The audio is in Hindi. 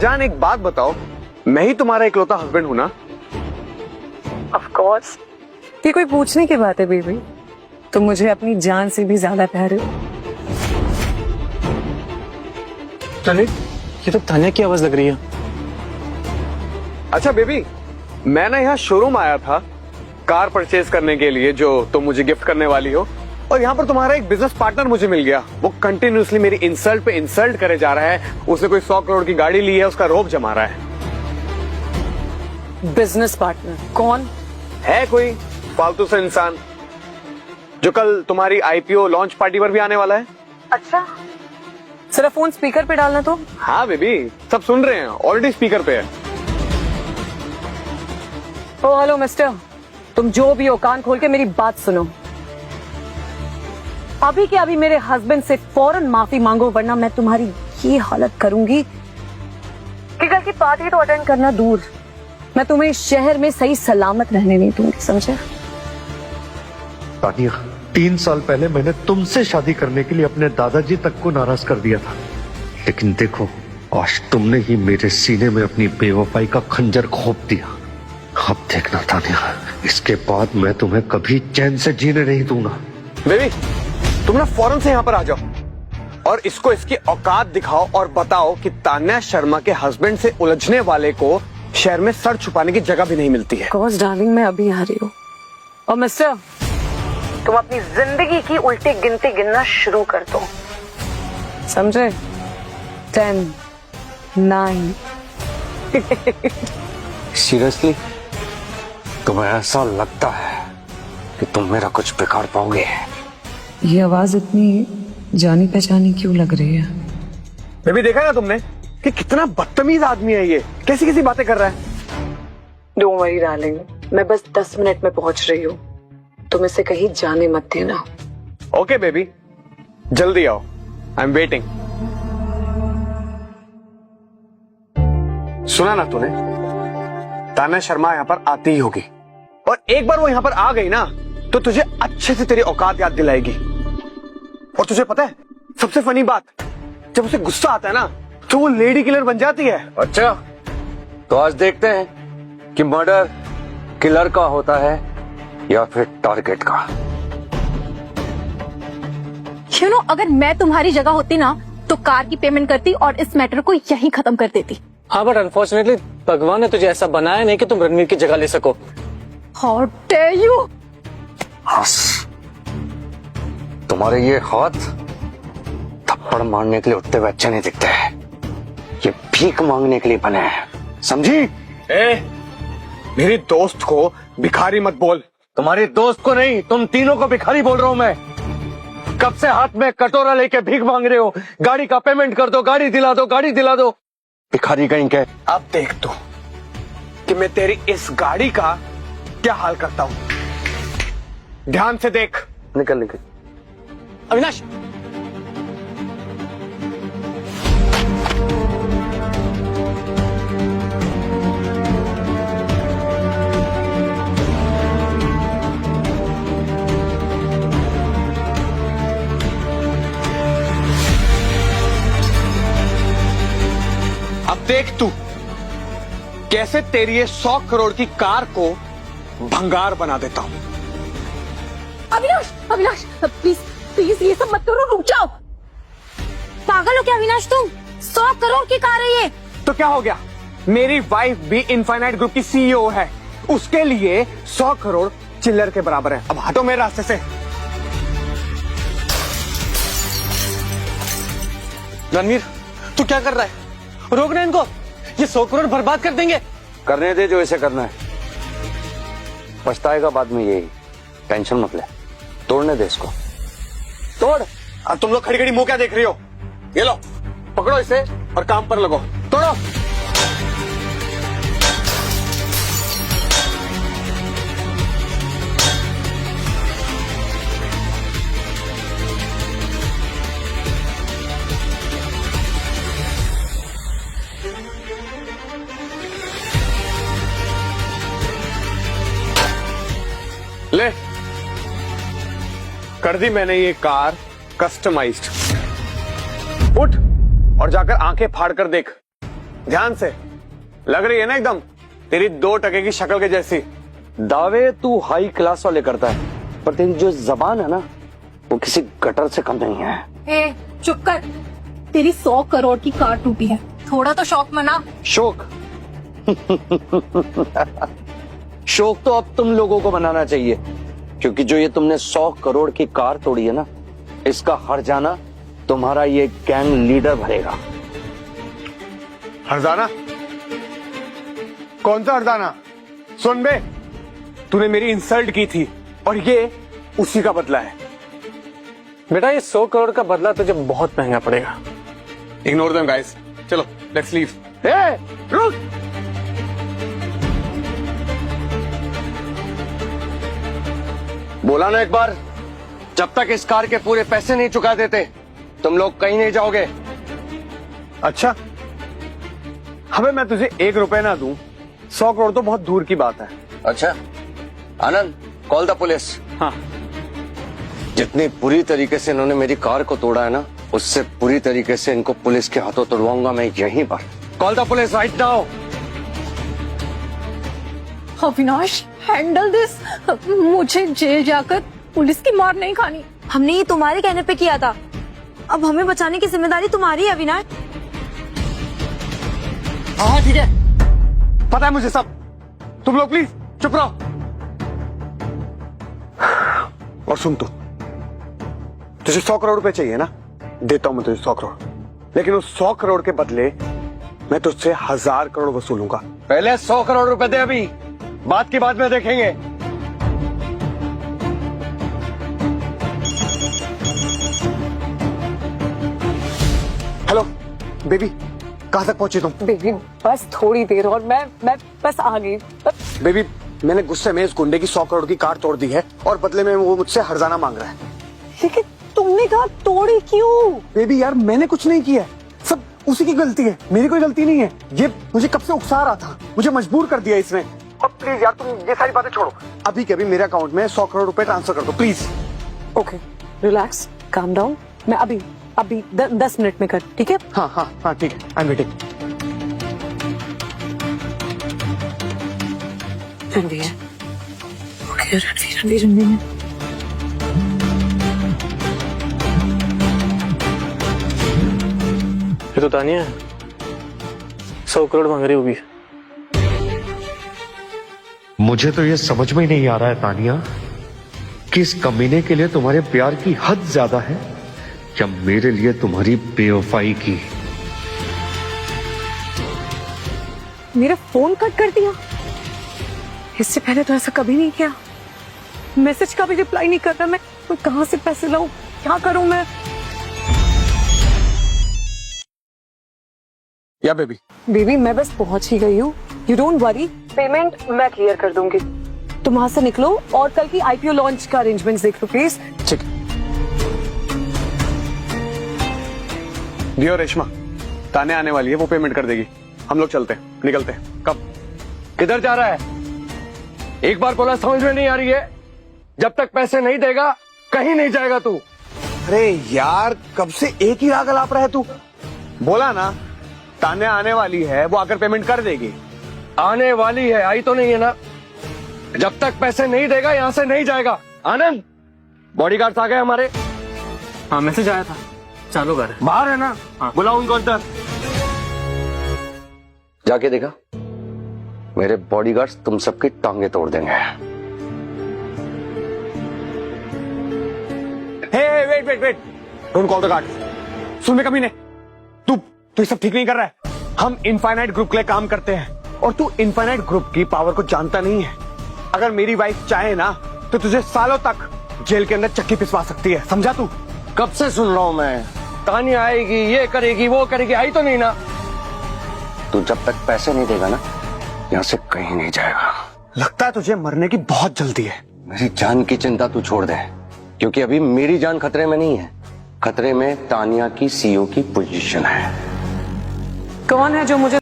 जान एक बात बताओ, मैं ही तुम्हारा इकलौता हस्बैंड हूं ना? Of course. ये कोई पूछने की बात है बेबी? तुम मुझे अपनी जान से भी ज्यादा प्यारे हो। अरे ये तो तान्या की आवाज लग रही है। अच्छा बेबी, मैं ना यहाँ शोरूम आया था कार परचेज करने के लिए जो तुम मुझे गिफ्ट करने वाली हो, और यहाँ पर तुम्हारा एक बिजनेस पार्टनर मुझे मिल गया। वो कंटिन्यूअसली मेरी इंसल्ट पे इंसल्ट करे जा रहा है। उसने कोई 100 करोड़ की गाड़ी ली है, उसका रोब जमा रहा है। बिजनेस पार्टनर कौन है? कोई फालतू सा इंसान जो कल तुम्हारी आईपीओ लॉन्च पार्टी पर भी आने वाला है। अच्छा, जरा फोन स्पीकर पे डालना तो। हाँ बेबी, सब सुन रहे हैं, ऑलरेडी स्पीकर पे है। ओ हेलो मिस्टर, तुम जो भी हो कान खोल के मेरी बात सुनो। अभी के अभी मेरे हस्बैंड से फौरन माफी मांगो, वरना मैं तुम्हारी ये हालत करूंगी कि कल की पार्टी तो अटेंड करना दूर, मैं तुम्हें इस शहर में सही सलामत रहने नहीं दूंगी, समझे? तानिया, 3 साल पहले मैंने तुमसे शादी करने के लिए अपने दादाजी तक को नाराज कर दिया था, लेकिन देखो आज तुमने ही मेरे सीने में अपनी बेवफाई का खंजर घोंप दिया। अब देखना तानिया, इसके बाद मैं तुम्हें कभी चैन से जीने नहीं दूंगा। बेबी, तुम ना फौरन से यहाँ पर आ जाओ और इसको इसकी औकात दिखाओ और बताओ कि तान्या शर्मा के हस्बैंड से उलझने वाले को शहर में सर छुपाने की जगह भी नहीं मिलती है। कोर्स डार्लिंग, मैं अभी आ रही हूँ। और मिस्टर, तुम अपनी जिंदगी की उल्टी गिनती गिनना शुरू कर दो, समझे? 10, 9। सीरियसली तुम्हें ऐसा लगता है कि तुम मेरा कुछ बिगाड़ पाओगे? ये आवाज इतनी जानी पहचानी क्यों लग रही है? बेबी, देखा ना तुमने कि कितना बदतमीज आदमी है ये, कैसी कैसी बातें कर रहा है। डोंट वरी डार्लिंग, मैं बस 10 मिनट में पहुंच रही हूँ, तुम इसे कहीं जाने मत देना। ओके बेबी, जल्दी आओ, आई एम वेटिंग। सुना ना तूने, तान्या शर्मा यहाँ पर आती ही होगी, और एक बार वो यहाँ पर आ गई ना तो तुझे अच्छे से तेरी औकात याद दिलाएगी। और तुझे पता है सबसे फनी बात, जब उसे गुस्सा आता है ना तो वो लेडी किलर बन जाती है। अच्छा, तो आज देखते हैं कि मर्डर किलर का होता है या फिर टारगेट का। अगर मैं तुम्हारी जगह होती ना तो कार की पेमेंट करती और इस मैटर को यहीं खत्म कर देती। हाँ, बट अनफॉर्चुनेटली भगवान ने तुझे ऐसा बनाया नहीं कि तुम रणवीर की जगह ले सको। How dare you! हंस, तुम्हारे ये हाथ थप्पड़ मारने के लिए उठते हुए अच्छे नहीं दिखते हैं, ये भीख मांगने के लिए बने हैं, समझी? मेरी दोस्त को भिखारी मत बोल। तुम्हारी दोस्त को नहीं, तुम तीनों को भिखारी बोल रहा हूं मैं। कब से हाथ में कटोरा लेके भीख मांग रहे हो? गाड़ी का पेमेंट कर दो, गाड़ी दिला दो, गाड़ी दिला दो, भिखारी कहीं के। अब देख तू कि मैं तेरी इस गाड़ी का क्या हाल करता हूं। ध्यान से देख। निकल निकल। अविनाश, अब देख तू कैसे तेरी ये 100 करोड़ की कार को भंगार बना देता हूं। अविनाश, अविनाश प्लीज प्लीज ये सब मत करो, रुक जाओ। पागल हो क्या अविनाश तुम? 100 करोड़ की कार है ये। तो क्या हो गया, मेरी वाइफ भी इनफाइनाइट ग्रुप की सीईओ है, उसके लिए 100 करोड़ चिल्लर के बराबर है। अब हटो मेरे रास्ते से। रणवीर, तू क्या कर रहा है? रोक ना इनको, ये 100 करोड़ बर्बाद कर देंगे। करने दे जो इसे करना है, पछताएगा बाद में यही, टेंशन मत ले। तोड़ने दे इसको, तोड़। अब तुम लोग खड़ी खड़ी मुंह क्या देख रही हो? ये लो, पकड़ो इसे और काम पर लगो, तोड़ो। ले, कर दी मैंने ये कार कस्टमाइज्ड। उठ और जाकर आंखें फाड़ कर देख ध्यान से, लग रही है ना एकदम तेरी 2 टके की शक्ल के जैसी। दावे तू हाई क्लास वाले करता है, पर तेरी जो जबान है ना, वो किसी गटर से कम नहीं है। ए, चुप कर। तेरी 100 करोड़ की कार टूटी है, थोड़ा तो शौक मना। शौक शौक तो अब तुम लोगों को बनाना चाहिए, क्योंकि जो ये तुमने 100 करोड़ की कार तोड़ी है ना, इसका हर्जाना तुम्हारा ये गैंग लीडर भरेगा। हरजाना? कौन सा हरजाना? सुन बे, तूने मेरी इंसल्ट की थी और ये उसी का बदला है। बेटा ये 100 करोड़ का बदला तुझे बहुत महंगा पड़ेगा। इग्नोर देम गाइस, चलो लेट्स लीव। ए, रुक! बोला ना एक बार, जब तक इस कार के पूरे पैसे नहीं चुका देते तुम लोग कहीं नहीं जाओगे। अच्छा, हमें मैं तुझे 1 रुपए ना दूं, 100 करोड़ तो बहुत दूर की बात है। अच्छा आनंद, कॉल द पुलिस। हाँ। जितनी बुरी तरीके से इन्होंने मेरी कार को तोड़ा है ना, उससे बुरी तरीके से इनको पुलिस के हाथों तोड़वाऊंगा मैं यहीं पर। Call the police right now. Avinash, handle this. मुझे जेल जाकर पुलिस की मार नहीं खानी। हमने ये तुम्हारे कहने पे किया था, अब हमें बचाने की जिम्मेदारी तुम्हारी है अविनाश। हाँ ठीक है, पता है मुझे सब। तुम लोग प्लीज चुप रहो। और सुन, तुझे 100 करोड़ रुपए चाहिए ना, देता हूं मैं तुझे 100 करोड़, लेकिन उस 100 करोड़ के बदले मैं तुझसे 1000 करोड़ वसूलूंगा। पहले 100 करोड़ रुपए दे, अभी बात की बाद में देखेंगे। हेलो बेबी, कहां तक पहुंची तुम? बेबी बस थोड़ी देर और मैं बस आ गई। बेबी, मैंने गुस्से में इस गुंडे की 100 करोड़ की कार तोड़ दी है और बदले में वो मुझसे हर्जाना मांग रहा है। लेकिन तुमने कहा तोड़ी क्यों? बेबी यार, मैंने कुछ नहीं किया है, सब उसी की गलती है, मेरी कोई गलती नहीं है। ये मुझे कब से उकसा रहा था, मुझे मजबूर कर दिया इसने। अब प्लीज यार, तुम ये सारी बातें छोड़ो, अभी के अभी मेरे अकाउंट में 100 करोड़ रुपए ट्रांसफर कर दो please. Okay, relax, calm down. मैं अभी 10 मिनट में कर, ठीक है? हाँ हाँ हाँ ठीक है, I am waiting. Ranveer, okay Ranveer. ये तो तानिया है, 100 करोड़ मांग रही होगी। मुझे तो ये समझ में ही नहीं आ रहा है तानिया, कि इस कमीने के लिए तुम्हारे प्यार की हद ज्यादा है या मेरे लिए तुम्हारी बेवफाई की। मेरा फोन कट कर दिया, इससे पहले तो ऐसा कभी नहीं किया। मैसेज का भी रिप्लाई नहीं करता। मैं कहां से पैसे लाऊं, क्या करूं मैं? या बेबी? बेबी मैं बस पहुंच ही गई हूँ, यू डोंट वरी, पेमेंट मैं क्लियर कर दूंगी। तुम वहां से निकलो और कल की आईपीओ लॉन्च का अरेंजमेंट्स देख लो प्लीज। ठीक। दियो रेशमा, ताने आने वाली है, वो पेमेंट कर देगी। हम लोग चलते हैं, निकलते हैं। कब? किधर जा रहा है? एक बार बोला समझ में नहीं आ रही है? जब तक पैसे नहीं देगा कहीं नहीं जाएगा तू। अरे यार, कब से एक ही राग अलाप रहा है तू। बोला ना, ताने आने वाली है, वो आकर पेमेंट कर देगी। आने वाली है, आई तो नहीं है ना। जब तक पैसे नहीं देगा यहां से नहीं जाएगा। आनंद, बॉडीगार्ड्स आ गए हमारे। हाँ मैसेज आया था, चालू कर। बाहर है ना? हाँ। बुलाओ उनको अंदर। जाके देखा, मेरे बॉडीगार्ड्स तुम सबकी टांगे तोड़ देंगे। Hey wait wait wait, don't call the guard. सुन बे कमीने, तू ये सब ठीक नहीं कर रहा है। हम इनफाइनाइट ग्रुप के लिए काम करते हैं और तू इनफाइनाइट ग्रुप की पावर को जानता नहीं है। अगर मेरी वाइफ चाहे ना तो तुझे सालों तक जेल के अंदर चक्की पिसवा सकती है, समझा तू? कब से सुन रहा हूं मैं, तानिया आएगी, ये करेगी, वो करेगी, आई तो नहीं ना। तू जब तक पैसे नहीं देगा ना, यहां से कहीं नहीं जाएगा। लगता है तुझे मरने की बहुत जल्दी है। मेरी जान की चिंता तू छोड़ दे, क्योंकि अभी मेरी जान खतरे में नहीं है, खतरे में तानिया की सीईओ की पोजीशन है। कौन है जो मुझे